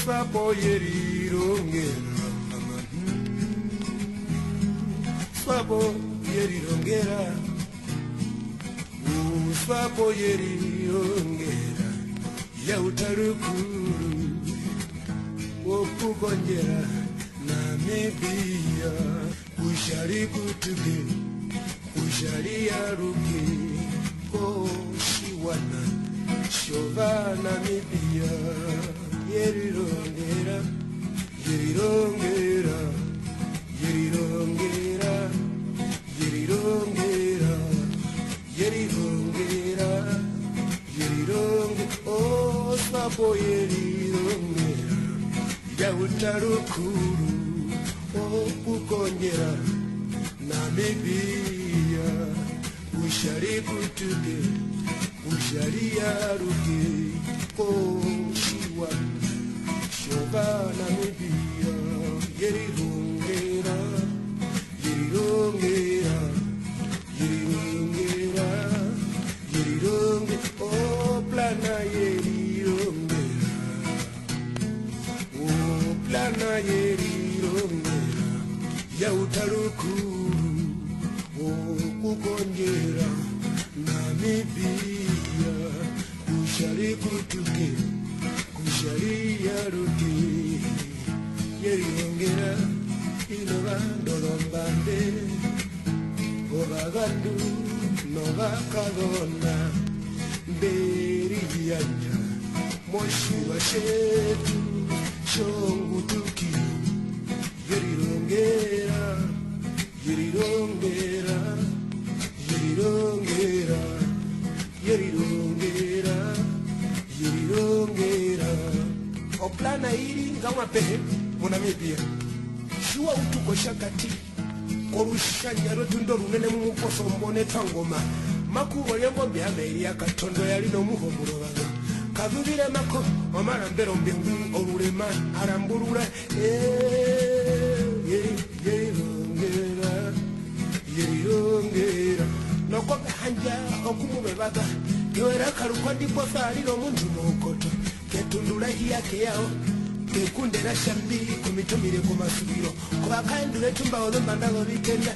Swapo yerirongera Swapo yerirongera Swapo yerirongera Yautarukuru Wokugonjera Namibia Ushari kutuge Ushari yaruge Koshiwana Shova Namibia Yerirongera Yerirongera Yerirongera Yerirongera Yerirongera Yerirongera Oh Swapo yerirongera Yautarukuru Oh Kukongera Namibia Ushari kutuge Ushari yaruge Koshiwa Shova Namibia Yerirongera Yerirongera Yerirongera Yerirongera Oh plana yerirongera Oh plana yerirongera Yautarukuru Oh Kukongera Namibia Kushari kutuge Kushari yaruge Yerirongera Inovando lombande Obagandu Novakagona Beri vianja Moshi wa shetu Shongu tukiu Yerirongera Yerirongera Yerirongera Yerirongera Yerirongera Oplana iri ngawa pehe Munamibia Shua utuko shakati Korushanya rotundo runene mumukoso mbone tangoma Makubo yembo byame iri akatondo yali no muhomuro baga Kavubire mako omara mbero mbengu orulema aramburura Yerirongera Yerirongera Noko hanja okumube baga Gewera karuko ndipo sari no mundu mokoto Ketundula hiyake yao Kekundera shambi kumitumire kumasubiro Kubakandule tumba olumba ndalo bikenda